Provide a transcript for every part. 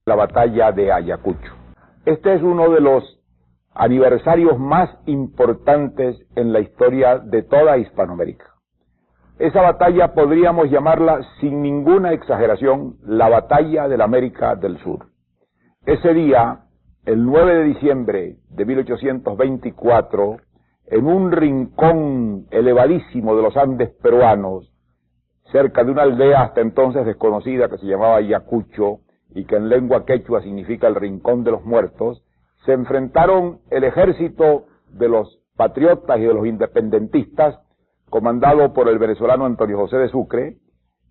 la batalla de Ayacucho. Este es uno de los aniversarios más importantes en la historia de toda Hispanoamérica. Esa batalla podríamos llamarla sin ninguna exageración la batalla de la América del Sur. Ese día, el 9 de diciembre de 1824, en un rincón elevadísimo de los Andes peruanos, cerca de una aldea hasta entonces desconocida que se llamaba Ayacucho y que en lengua quechua significa el rincón de los muertos, se enfrentaron el ejército de los patriotas y de los independentistas, comandado por el venezolano Antonio José de Sucre,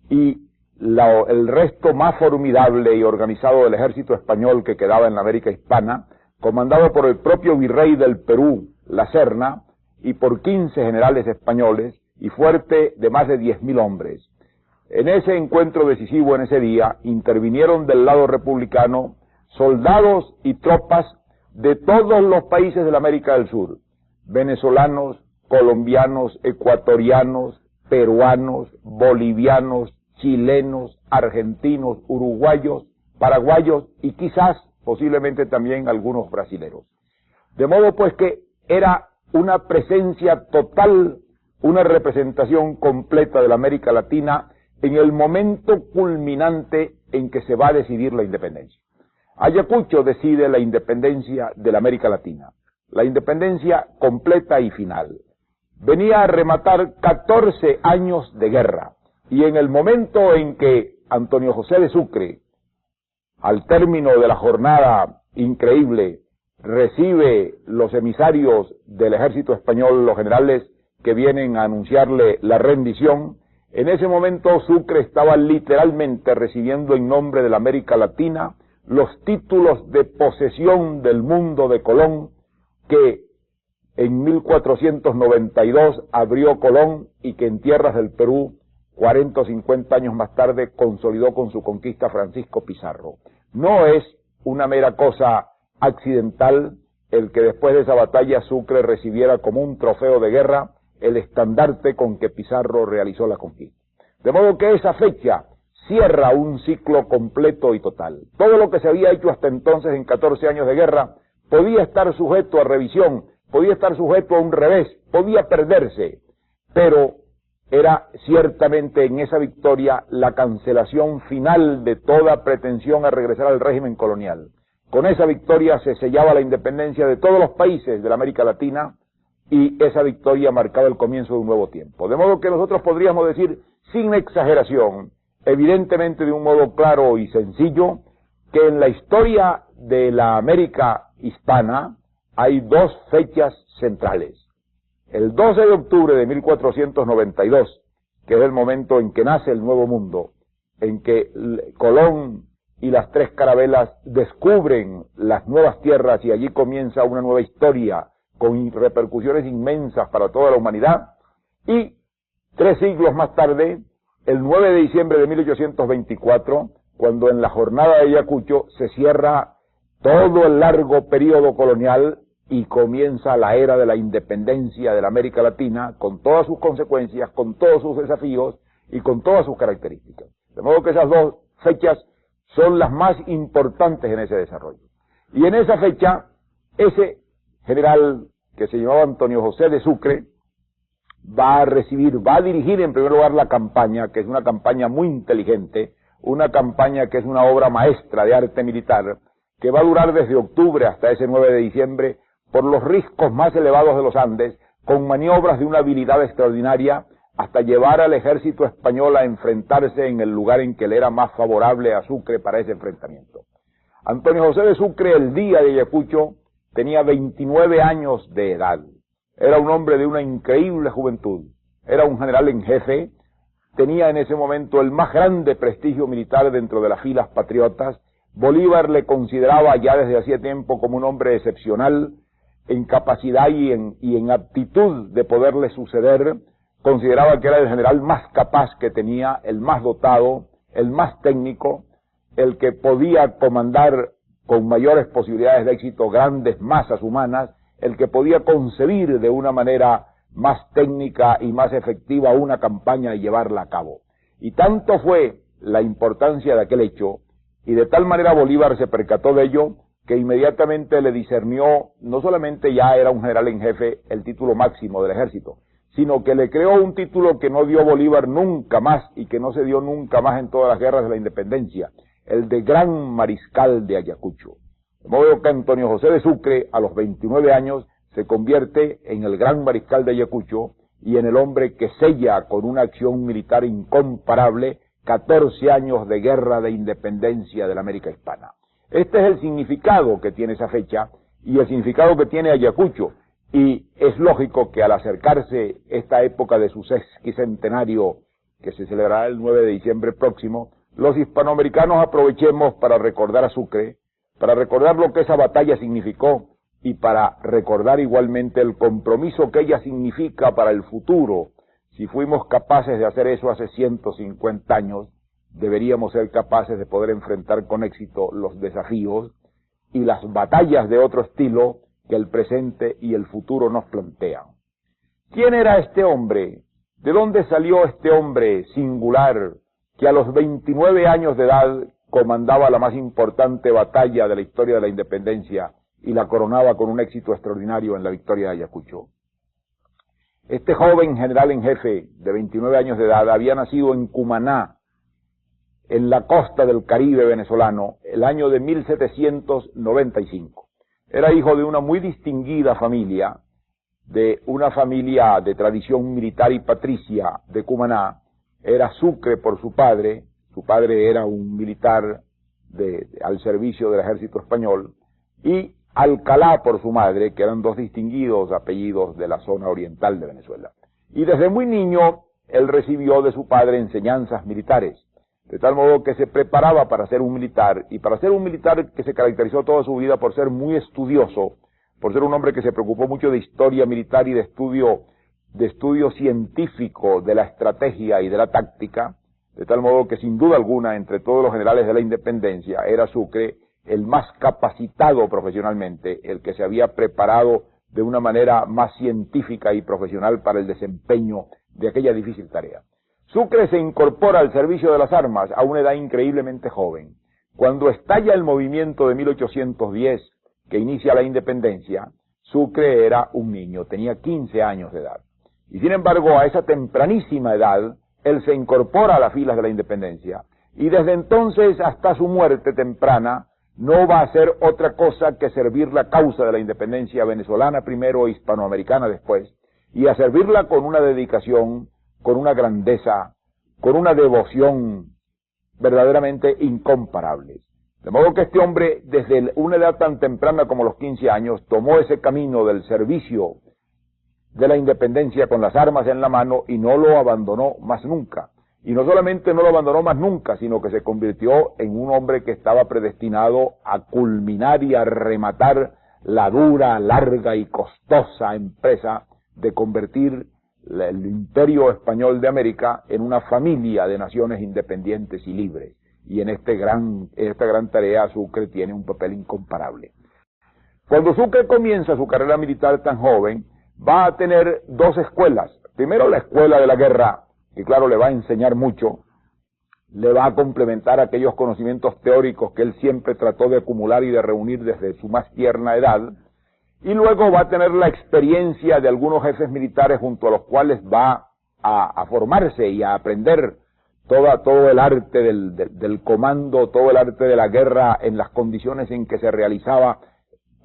y el resto más formidable y organizado del ejército español que quedaba en la América hispana, comandado por el propio virrey del Perú, La Serna, y por 15 generales españoles, y fuerte de más de 10.000 hombres. En ese encuentro decisivo en ese día, intervinieron del lado republicano soldados y tropas de todos los países de la América del Sur, venezolanos, colombianos, ecuatorianos, peruanos, bolivianos, chilenos, argentinos, uruguayos, paraguayos y quizás, posiblemente también algunos brasileros. De modo pues que era una presencia total, una representación completa de la América Latina en el momento culminante en que se va a decidir la independencia. Ayacucho decide la independencia de la América Latina, la independencia completa y final. Venía a rematar 14 años de guerra, y en el momento en que Antonio José de Sucre, al término de la jornada increíble, recibe los emisarios del ejército español, los generales que vienen a anunciarle la rendición, en ese momento Sucre estaba literalmente recibiendo en nombre de la América Latina los títulos de posesión del mundo de Colón que en 1492 abrió Colón y que en tierras del Perú, 40 o 50 años más tarde, consolidó con su conquista Francisco Pizarro. No es una mera cosa accidental el que después de esa batalla Sucre recibiera como un trofeo de guerra el estandarte con que Pizarro realizó la conquista. De modo que esa fecha cierra un ciclo completo y total. Todo lo que se había hecho hasta entonces en 14 años de guerra podía estar sujeto a revisión, podía estar sujeto a un revés, podía perderse, pero era ciertamente en esa victoria la cancelación final de toda pretensión a regresar al régimen colonial. Con esa victoria se sellaba la independencia de todos los países de la América Latina y esa victoria marcaba el comienzo de un nuevo tiempo. De modo que nosotros podríamos decir, sin exageración, evidentemente de un modo claro y sencillo, que en la historia de la América hispana hay dos fechas centrales. El 12 de octubre de 1492, que es el momento en que nace el Nuevo Mundo, en que Colón y las tres carabelas descubren las nuevas tierras y allí comienza una nueva historia con repercusiones inmensas para toda la humanidad, y 3 siglos más tarde, el 9 de diciembre de 1824, cuando en la jornada de Ayacucho se cierra todo el largo periodo colonial y comienza la era de la independencia de la América Latina, con todas sus consecuencias, con todos sus desafíos y con todas sus características. De modo que esas dos fechas son las más importantes en ese desarrollo. Y en esa fecha, ese general que se llamaba Antonio José de Sucre va a dirigir en primer lugar la campaña, que es una campaña muy inteligente, una campaña que es una obra maestra de arte militar, que va a durar desde octubre hasta ese 9 de diciembre por los riscos más elevados de los Andes, con maniobras de una habilidad extraordinaria, hasta llevar al ejército español a enfrentarse en el lugar en que le era más favorable a Sucre para ese enfrentamiento. Antonio José de Sucre, el día de Ayacucho, tenía 29 años de edad. Era un hombre de una increíble juventud. Era un general en jefe, tenía en ese momento el más grande prestigio militar dentro de las filas patriotas. Bolívar le consideraba ya desde hacía tiempo como un hombre excepcional en capacidad y en aptitud de poderle suceder. Consideraba que era el general más capaz que tenía, el más dotado, el más técnico, el que podía comandar con mayores posibilidades de éxito grandes masas humanas, el que podía concebir de una manera más técnica y más efectiva una campaña y llevarla a cabo. Y tanto fue la importancia de aquel hecho Y de tal manera Bolívar se percató de ello que inmediatamente le discernió, no solamente ya era un general en jefe, el título máximo del ejército, sino que le creó un título que no dio Bolívar nunca más y que no se dio nunca más en todas las guerras de la independencia, el de Gran Mariscal de Ayacucho. De modo que Antonio José de Sucre, a los 29 años, se convierte en el Gran Mariscal de Ayacucho y en el hombre que sella con una acción militar incomparable 14 años de guerra de independencia de la América Hispana. Este es el significado que tiene esa fecha y el significado que tiene Ayacucho. Y es lógico que al acercarse esta época de su sesquicentenario, que se celebrará el 9 de diciembre próximo, los hispanoamericanos aprovechemos para recordar a Sucre, para recordar lo que esa batalla significó y para recordar igualmente el compromiso que ella significa para el futuro. Si fuimos capaces de hacer eso hace 150 años, deberíamos ser capaces de poder enfrentar con éxito los desafíos y las batallas de otro estilo que el presente y el futuro nos plantean. ¿Quién era este hombre? ¿De dónde salió este hombre singular que a los 29 años de edad comandaba la más importante batalla de la historia de la independencia y la coronaba con un éxito extraordinario en la victoria de Ayacucho? Este joven general en jefe de 29 años de edad había nacido en Cumaná, en la costa del Caribe venezolano, el año de 1795. Era hijo de una muy distinguida familia, de una familia de tradición militar y patricia de Cumaná. Era Sucre por su padre era un militar al servicio del ejército español, y Alcalá por su madre, que eran dos distinguidos apellidos de la zona oriental de Venezuela. Y desde muy niño él recibió de su padre enseñanzas militares, de tal modo que se preparaba para ser un militar, y para ser un militar que se caracterizó toda su vida por ser muy estudioso, por ser un hombre que se preocupó mucho de historia militar y de estudio científico de la estrategia y de la táctica, de tal modo que sin duda alguna entre todos los generales de la independencia era Sucre el más capacitado profesionalmente, el que se había preparado de una manera más científica y profesional para el desempeño de aquella difícil tarea. Sucre se incorpora al servicio de las armas a una edad increíblemente joven. Cuando estalla el movimiento de 1810, que inicia la independencia, Sucre era un niño, tenía 15 años de edad. Y sin embargo, a esa tempranísima edad, él se incorpora a las filas de la independencia, y desde entonces hasta su muerte temprana, no va a hacer otra cosa que servir la causa de la independencia venezolana primero e hispanoamericana después, y a servirla con una dedicación, con una grandeza, con una devoción verdaderamente incomparables. De modo que este hombre, desde una edad tan temprana como los 15 años, tomó ese camino del servicio de la independencia con las armas en la mano y no lo abandonó más nunca. Y no solamente no lo abandonó más nunca, sino que se convirtió en un hombre que estaba predestinado a culminar y a rematar la dura, larga y costosa empresa de convertir el imperio español de América en una familia de naciones independientes y libres. Y en esta gran tarea Sucre tiene un papel incomparable. Cuando Sucre comienza su carrera militar tan joven, va a tener dos escuelas. Primero la escuela de la guerra, que claro le va a enseñar mucho, le va a complementar aquellos conocimientos teóricos que él siempre trató de acumular y de reunir desde su más tierna edad, y luego va a tener la experiencia de algunos jefes militares junto a los cuales va a formarse y a aprender todo el arte del comando, todo el arte de la guerra en las condiciones en que se realizaba,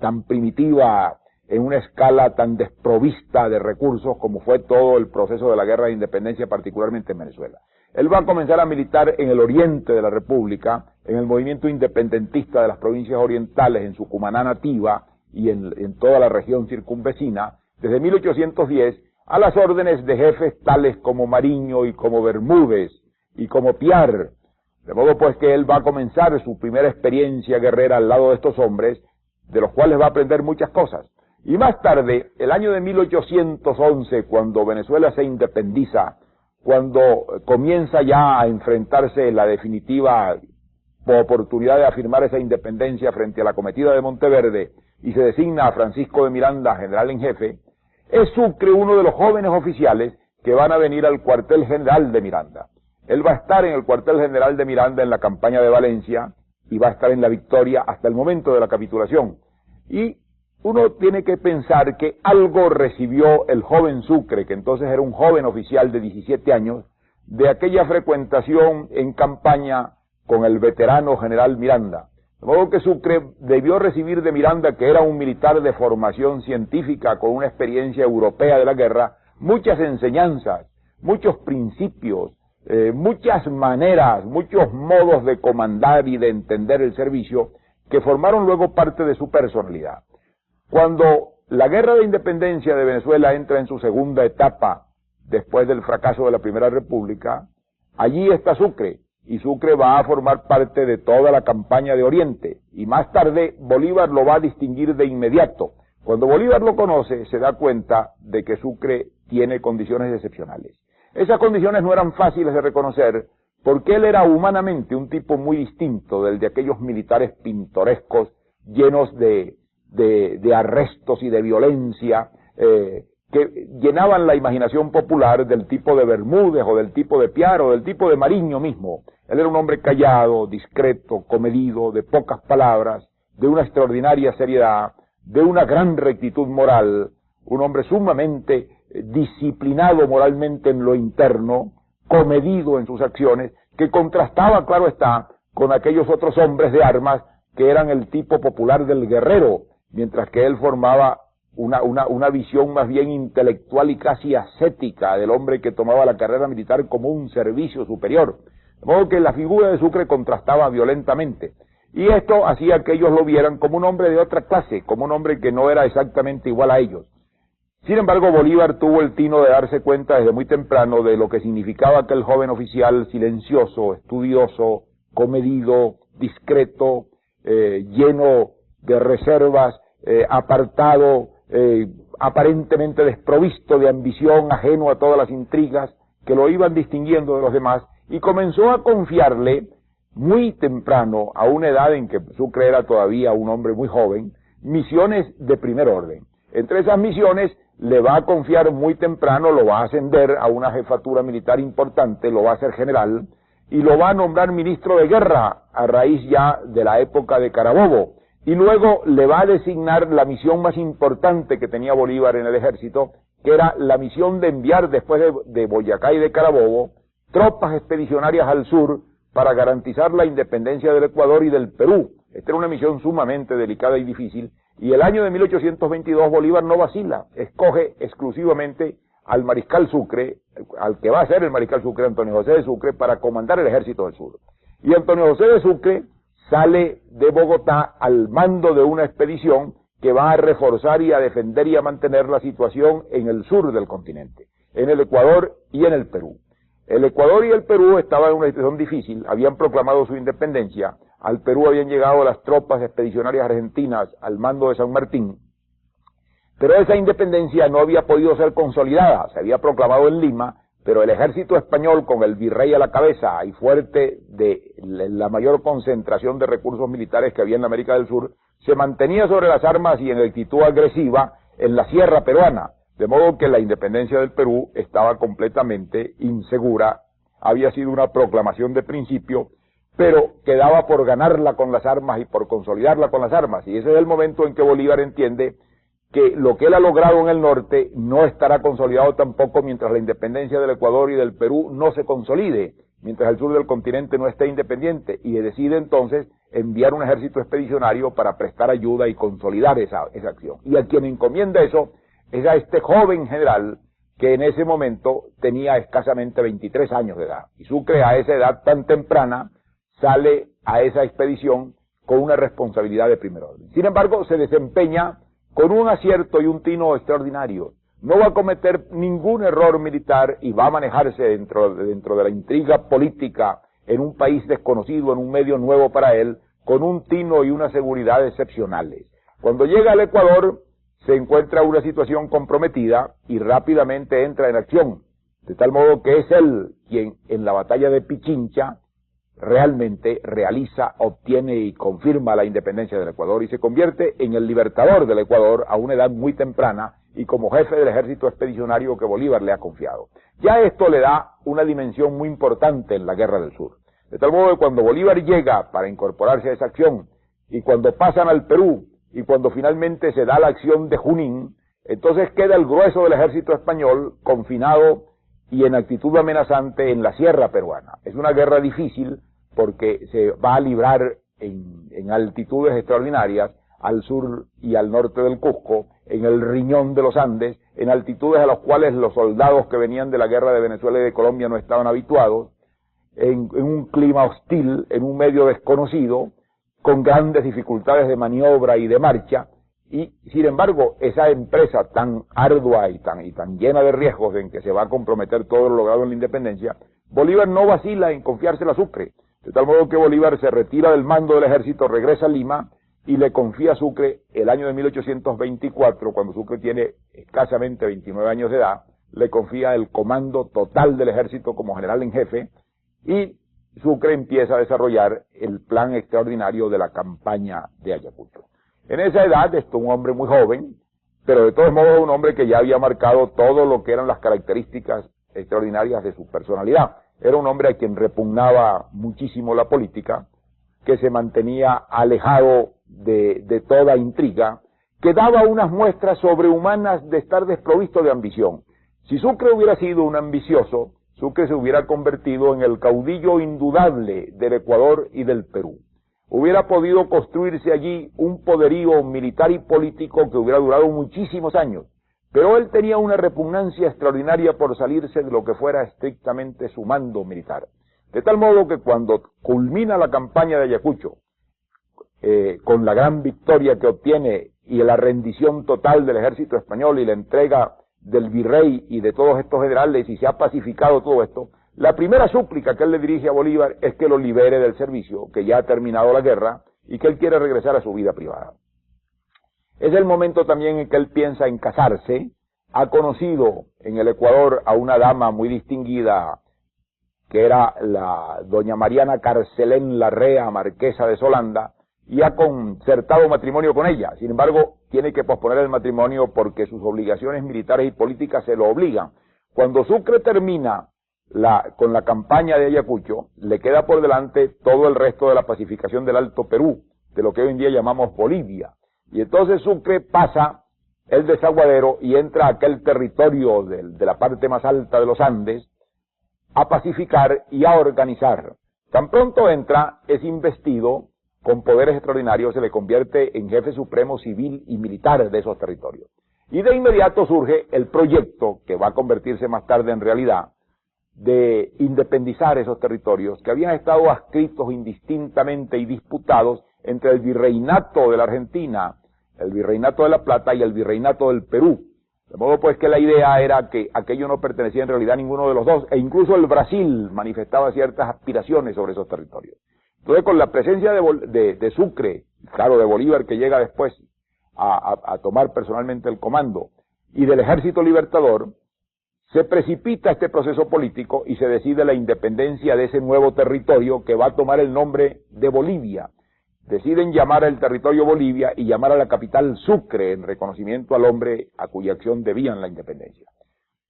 tan primitiva, en una escala tan desprovista de recursos como fue todo el proceso de la guerra de independencia, particularmente en Venezuela. Él va a comenzar a militar en el oriente de la República, en el movimiento independentista de las provincias orientales, en su Cumaná nativa y en toda la región circunvecina, desde 1810, a las órdenes de jefes tales como Mariño y como Bermúdez y como Piar. De modo pues que él va a comenzar su primera experiencia guerrera al lado de estos hombres, de los cuales va a aprender muchas cosas. Y más tarde, el año de 1811, cuando Venezuela se independiza, cuando comienza ya a enfrentarse la definitiva oportunidad de afirmar esa independencia frente a la cometida de Monteverde, y se designa a Francisco de Miranda general en jefe, es Sucre uno de los jóvenes oficiales que van a venir al cuartel general de Miranda. Él va a estar en el cuartel general de Miranda en la campaña de Valencia, y va a estar en la victoria hasta el momento de la capitulación. Y uno tiene que pensar que algo recibió el joven Sucre, que entonces era un joven oficial de 17 años, de aquella frecuentación en campaña con el veterano general Miranda. De modo que Sucre debió recibir de Miranda, que era un militar de formación científica con una experiencia europea de la guerra, muchas enseñanzas, muchos principios, muchas maneras, muchos modos de comandar y de entender el servicio que formaron luego parte de su personalidad. Cuando la guerra de independencia de Venezuela entra en su segunda etapa, después del fracaso de la Primera República, allí está Sucre, y Sucre va a formar parte de toda la campaña de Oriente, y más tarde Bolívar lo va a distinguir de inmediato. Cuando Bolívar lo conoce, se da cuenta de que Sucre tiene condiciones excepcionales. Esas condiciones no eran fáciles de reconocer, porque él era humanamente un tipo muy distinto del de aquellos militares pintorescos, llenos de arrestos y de violencia, que llenaban la imaginación popular, del tipo de Bermúdez o del tipo de Piar o del tipo de Mariño mismo. Él era un hombre callado, discreto, comedido, de pocas palabras, de una extraordinaria seriedad, de una gran rectitud moral, un hombre sumamente disciplinado moralmente en lo interno, comedido en sus acciones, que contrastaba, claro está, con aquellos otros hombres de armas que eran el tipo popular del guerrero, mientras que él formaba una visión más bien intelectual y casi ascética del hombre que tomaba la carrera militar como un servicio superior. De modo que la figura de Sucre contrastaba violentamente. Y esto hacía que ellos lo vieran como un hombre de otra clase, como un hombre que no era exactamente igual a ellos. Sin embargo, Bolívar tuvo el tino de darse cuenta desde muy temprano de lo que significaba aquel joven oficial silencioso, estudioso, comedido, discreto, lleno de reservas, apartado, aparentemente desprovisto de ambición, ajeno a todas las intrigas que lo iban distinguiendo de los demás, y comenzó a confiarle muy temprano, a una edad en que Sucre era todavía un hombre muy joven, misiones de primer orden. Entre esas misiones le va a confiar muy temprano, lo va a ascender a una jefatura militar importante, lo va a hacer general, y lo va a nombrar ministro de guerra a raíz ya de la época de Carabobo. Y luego le va a designar la misión más importante que tenía Bolívar en el ejército, que era la misión de enviar después de Boyacá y de Carabobo tropas expedicionarias al sur para garantizar la independencia del Ecuador y del Perú. Esta era una misión sumamente delicada y difícil, y el año de 1822 Bolívar no vacila, escoge exclusivamente al mariscal Sucre, al que va a ser el mariscal Sucre, Antonio José de Sucre, para comandar el ejército del sur. Y Antonio José de Sucre sale de Bogotá al mando de una expedición que va a reforzar y a defender y a mantener la situación en el sur del continente, en el Ecuador y en el Perú. El Ecuador y el Perú estaban en una situación difícil, habían proclamado su independencia, al Perú habían llegado las tropas expedicionarias argentinas al mando de San Martín, pero esa independencia no había podido ser consolidada, se había proclamado en Lima, pero el ejército español, con el virrey a la cabeza y fuerte de la mayor concentración de recursos militares que había en la América del Sur, se mantenía sobre las armas y en actitud agresiva en la sierra peruana, de modo que la independencia del Perú estaba completamente insegura, había sido una proclamación de principio, pero quedaba por ganarla con las armas y por consolidarla con las armas, y ese es el momento en que Bolívar entiende que lo que él ha logrado en el norte no estará consolidado tampoco mientras la independencia del Ecuador y del Perú no se consolide, mientras el sur del continente no esté independiente, y decide entonces enviar un ejército expedicionario para prestar ayuda y consolidar esa acción. Y a quien encomienda eso es a este joven general que en ese momento tenía escasamente 23 años de edad. Y Sucre, a esa edad tan temprana, sale a esa expedición con una responsabilidad de primer orden. Sin embargo, se desempeña con un acierto y un tino extraordinario. No va a cometer ningún error militar y va a manejarse dentro de la intriga política en un país desconocido, en un medio nuevo para él, con un tino y una seguridad excepcionales. Cuando llega al Ecuador, se encuentra una situación comprometida y rápidamente entra en acción, de tal modo que es él quien en la batalla de Pichincha realmente realiza, obtiene y confirma la independencia del Ecuador y se convierte en el libertador del Ecuador a una edad muy temprana y como jefe del ejército expedicionario que Bolívar le ha confiado. Ya esto le da una dimensión muy importante en la Guerra del Sur. De tal modo que cuando Bolívar llega para incorporarse a esa acción, y cuando pasan al Perú, y cuando finalmente se da la acción de Junín, entonces queda el grueso del ejército español confinado y en actitud amenazante en la sierra peruana. Es una guerra difícil porque se va a librar en altitudes extraordinarias, al sur y al norte del Cusco, en el riñón de los Andes, en altitudes a las cuales los soldados que venían de la guerra de Venezuela y de Colombia no estaban habituados, en un clima hostil, en un medio desconocido, con grandes dificultades de maniobra y de marcha, y sin embargo esa empresa tan ardua y tan llena de riesgos en que se va a comprometer todo lo logrado en la independencia, Bolívar no vacila en confiársela a Sucre, de tal modo que Bolívar se retira del mando del ejército, regresa a Lima y le confía a Sucre el año de 1824, cuando Sucre tiene escasamente 29 años de edad, le confía el comando total del ejército como general en jefe, y Sucre empieza a desarrollar el plan extraordinario de la campaña de Ayacucho. En esa edad, un hombre muy joven, pero de todos modos un hombre que ya había marcado todo lo que eran las características extraordinarias de su personalidad. Era un hombre a quien repugnaba muchísimo la política, que se mantenía alejado de toda intriga, que daba unas muestras sobrehumanas de estar desprovisto de ambición. Si Sucre hubiera sido un ambicioso, Sucre se hubiera convertido en el caudillo indudable del Ecuador y del Perú. Hubiera podido construirse allí un poderío militar y político que hubiera durado muchísimos años, pero él tenía una repugnancia extraordinaria por salirse de lo que fuera estrictamente su mando militar. De tal modo que cuando culmina la campaña de Ayacucho, con la gran victoria que obtiene y la rendición total del ejército español y la entrega del virrey y de todos estos generales, y se ha pacificado todo esto, la primera súplica que él le dirige a Bolívar es que lo libere del servicio, que ya ha terminado la guerra y que él quiere regresar a su vida privada. Es el momento también en que él piensa en casarse. Ha conocido en el Ecuador a una dama muy distinguida, que era la doña Mariana Carcelén Larrea, marquesa de Solanda, y ha concertado matrimonio con ella. Sin embargo, tiene que posponer el matrimonio porque sus obligaciones militares y políticas se lo obligan. Cuando Sucre termina con la campaña de Ayacucho, le queda por delante todo el resto de la pacificación del Alto Perú, de lo que hoy en día llamamos Bolivia. Y entonces Sucre pasa el desaguadero y entra a aquel territorio de la parte más alta de los Andes a pacificar y a organizar. Tan pronto entra, es investido con poderes extraordinarios, se le convierte en jefe supremo civil y militar de esos territorios. Y de inmediato surge el proyecto, que va a convertirse más tarde en realidad, de independizar esos territorios que habían estado adscritos indistintamente y disputados entre el virreinato de la Argentina, el virreinato de la Plata y el virreinato del Perú. De modo pues que la idea era que aquello no pertenecía en realidad a ninguno de los dos, e incluso el Brasil manifestaba ciertas aspiraciones sobre esos territorios. Entonces, con la presencia de Sucre, claro, de Bolívar, que llega después a tomar personalmente el comando, y del Ejército Libertador, se precipita este proceso político y se decide la independencia de ese nuevo territorio que va a tomar el nombre de Bolivia. Deciden llamar al territorio Bolivia y llamar a la capital Sucre en reconocimiento al hombre a cuya acción debían la independencia.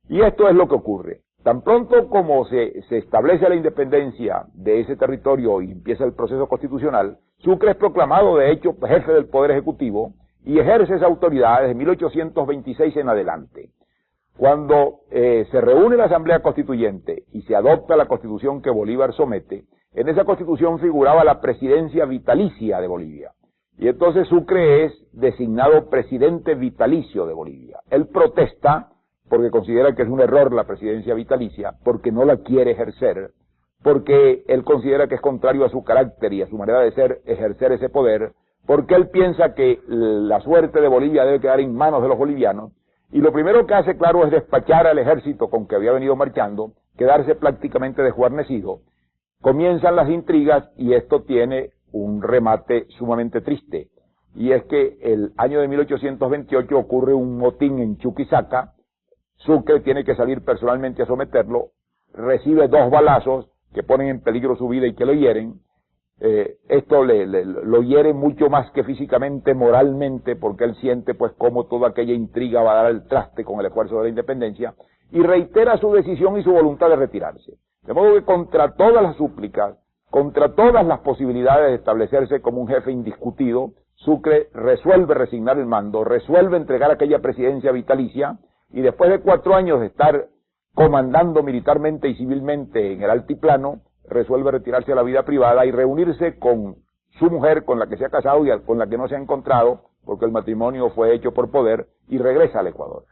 Y esto es lo que ocurre. Tan pronto como se establece la independencia de ese territorio y empieza el proceso constitucional, Sucre es proclamado de hecho jefe del Poder Ejecutivo y ejerce esa autoridad desde 1826 en adelante. Cuando se reúne la Asamblea Constituyente y se adopta la Constitución que Bolívar somete, en esa Constitución figuraba la presidencia vitalicia de Bolivia. Y entonces Sucre es designado presidente vitalicio de Bolivia. Él protesta porque considera que es un error la presidencia vitalicia, porque no la quiere ejercer, porque él considera que es contrario a su carácter y a su manera de ser ejercer ese poder, porque él piensa que la suerte de Bolivia debe quedar en manos de los bolivianos, y lo primero que hace, claro, es despachar al ejército con que había venido marchando, quedarse prácticamente desguarnecido. Comienzan las intrigas y esto tiene un remate sumamente triste, y es que el año de 1828 ocurre un motín en Chuquisaca. Sucre tiene que salir personalmente a someterlo, recibe 2 balazos que ponen en peligro su vida y que lo hieren. Esto lo hiere mucho más que físicamente, moralmente, porque él siente pues cómo toda aquella intriga va a dar el traste con el esfuerzo de la independencia, y reitera su decisión y su voluntad de retirarse. De modo que contra todas las súplicas, Contra todas las posibilidades de establecerse como un jefe indiscutido, Sucre resuelve resignar el mando, resuelve entregar aquella presidencia vitalicia, y después de 4 años de estar comandando militarmente y civilmente en el altiplano, resuelve retirarse a la vida privada y reunirse con su mujer, con la que se ha casado y con la que no se ha encontrado, porque el matrimonio fue hecho por poder, y regresa al Ecuador,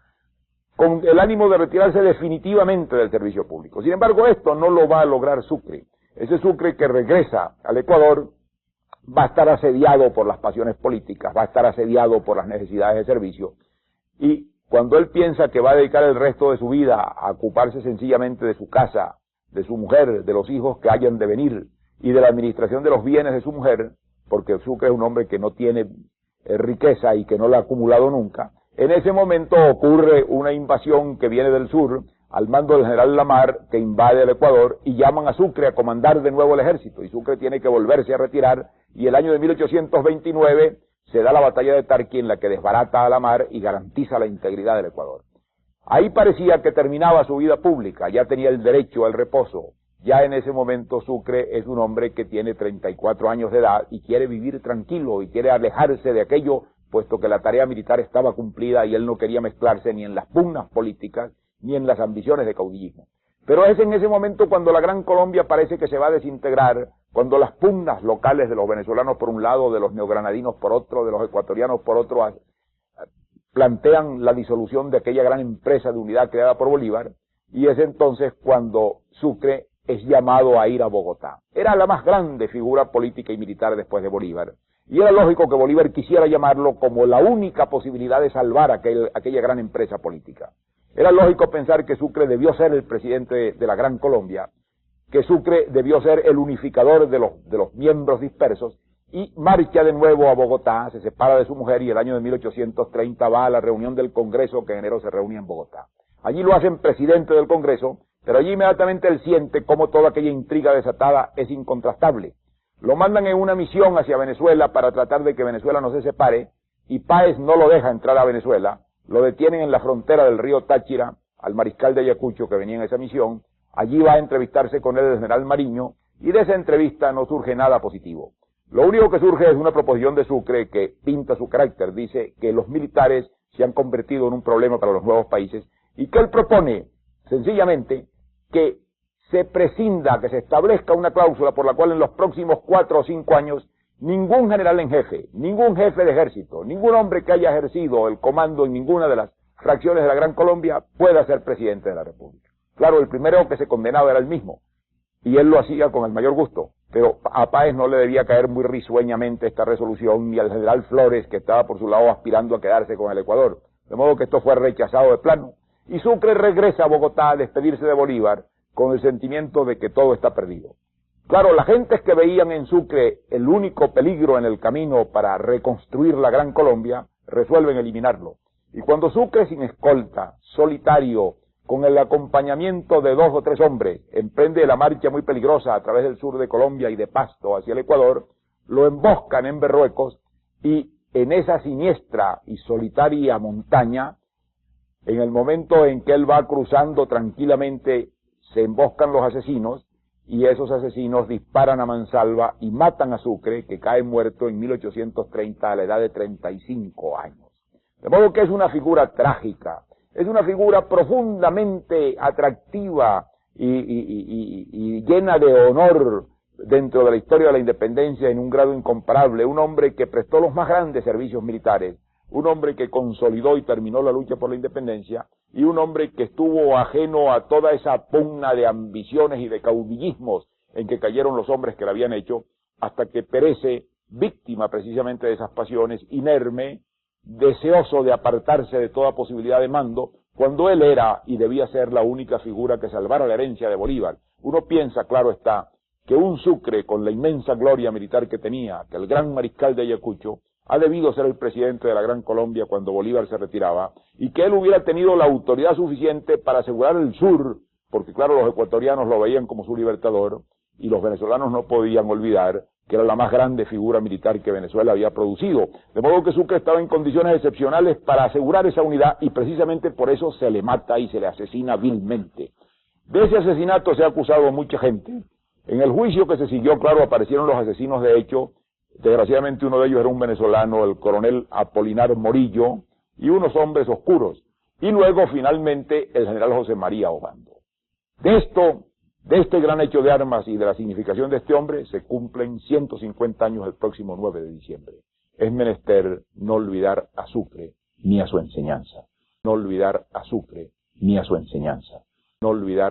con el ánimo de retirarse definitivamente del servicio público. Sin embargo, esto no lo va a lograr Sucre. Ese Sucre que regresa al Ecuador va a estar asediado por las pasiones políticas, va a estar asediado por las necesidades de servicio, y cuando él piensa que va a dedicar el resto de su vida a ocuparse sencillamente de su casa, de su mujer, de los hijos que hayan de venir, y de la administración de los bienes de su mujer, porque Sucre es un hombre que no tiene riqueza y que no la ha acumulado nunca, en ese momento ocurre una invasión que viene del sur, al mando del general Lamar, que invade el Ecuador, y llaman a Sucre a comandar de nuevo el ejército, y Sucre tiene que volverse a retirar, y el año de 1829 se da la batalla de Tarqui, en la que desbarata a Lamar y garantiza la integridad del Ecuador. Ahí parecía que terminaba su vida pública, ya tenía el derecho al reposo. Ya en ese momento Sucre es un hombre que tiene 34 años de edad y quiere vivir tranquilo y quiere alejarse de aquello, puesto que la tarea militar estaba cumplida y él no quería mezclarse ni en las pugnas políticas ni en las ambiciones de caudillismo. Pero es en ese momento cuando la Gran Colombia parece que se va a desintegrar, cuando las pugnas locales de los venezolanos por un lado, de los neogranadinos por otro, de los ecuatorianos por otro, plantean la disolución de aquella gran empresa de unidad creada por Bolívar, y es entonces cuando Sucre es llamado a ir a Bogotá. Era la más grande figura política y militar después de Bolívar, y era lógico que Bolívar quisiera llamarlo como la única posibilidad de salvar aquella gran empresa política. Era lógico pensar que Sucre debió ser el presidente de la Gran Colombia, que Sucre debió ser el unificador de los miembros dispersos, y marcha de nuevo a Bogotá, se separa de su mujer y el año de 1830 va a la reunión del Congreso que en enero se reunía en Bogotá. Allí lo hacen presidente del Congreso, pero allí inmediatamente él siente cómo toda aquella intriga desatada es incontrastable. Lo mandan en una misión hacia Venezuela para tratar de que Venezuela no se separe, y Páez no lo deja entrar a Venezuela, lo detienen en la frontera del río Táchira, al mariscal de Ayacucho que venía en esa misión. Allí va a entrevistarse con él el general Mariño, y de esa entrevista no surge nada positivo. Lo único que surge es una proposición de Sucre que pinta su carácter, dice que los militares se han convertido en un problema para los nuevos países, y que él propone, sencillamente, que se prescinda, que se establezca una cláusula por la cual en los próximos 4 o 5 años ningún general en jefe, ningún jefe de ejército, ningún hombre que haya ejercido el comando en ninguna de las fracciones de la Gran Colombia pueda ser presidente de la República. Claro, el primero que se condenaba era él mismo, y él lo hacía con el mayor gusto, pero a Páez no le debía caer muy risueñamente esta resolución, ni al general Flores, que estaba por su lado aspirando a quedarse con el Ecuador, de modo que esto fue rechazado de plano, y Sucre regresa a Bogotá a despedirse de Bolívar con el sentimiento de que todo está perdido. Claro, las gentes que veían en Sucre el único peligro en el camino para reconstruir la Gran Colombia, resuelven eliminarlo. Y cuando Sucre, sin escolta, solitario, con el acompañamiento de 2 o 3 hombres, emprende la marcha muy peligrosa a través del sur de Colombia y de Pasto hacia el Ecuador, lo emboscan en Berruecos, y en esa siniestra y solitaria montaña, en el momento en que él va cruzando tranquilamente, se emboscan los asesinos, y esos asesinos disparan a mansalva y matan a Sucre, que cae muerto en 1830 a la edad de 35 años. De modo que es una figura trágica, es una figura profundamente atractiva y llena de honor dentro de la historia de la independencia en un grado incomparable, un hombre que prestó los más grandes servicios militares, un hombre que consolidó y terminó la lucha por la independencia, y un hombre que estuvo ajeno a toda esa pugna de ambiciones y de caudillismos en que cayeron los hombres que la habían hecho, hasta que perece víctima precisamente de esas pasiones, inerme, deseoso de apartarse de toda posibilidad de mando, cuando él era y debía ser la única figura que salvara la herencia de Bolívar. Uno piensa, claro está, que un Sucre con la inmensa gloria militar que tenía, que el gran mariscal de Ayacucho, ha debido ser el presidente de la Gran Colombia cuando Bolívar se retiraba, y que él hubiera tenido la autoridad suficiente para asegurar el sur, porque claro, los ecuatorianos lo veían como su libertador, y los venezolanos no podían olvidar que era la más grande figura militar que Venezuela había producido. De modo que Sucre estaba en condiciones excepcionales para asegurar esa unidad, y precisamente por eso se le mata y se le asesina vilmente. De ese asesinato se ha acusado mucha gente, En el juicio que se siguió, claro, aparecieron los asesinos de hecho. Desgraciadamente uno de ellos era un venezolano, el coronel Apolinar Morillo, y unos hombres oscuros. Y luego, finalmente, el general José María Obando. De este gran hecho de armas y de la significación de este hombre, se cumplen 150 años el próximo 9 de diciembre. Es menester no olvidar a Sucre ni a su enseñanza. No olvidar a Sucre ni a su enseñanza. No olvidar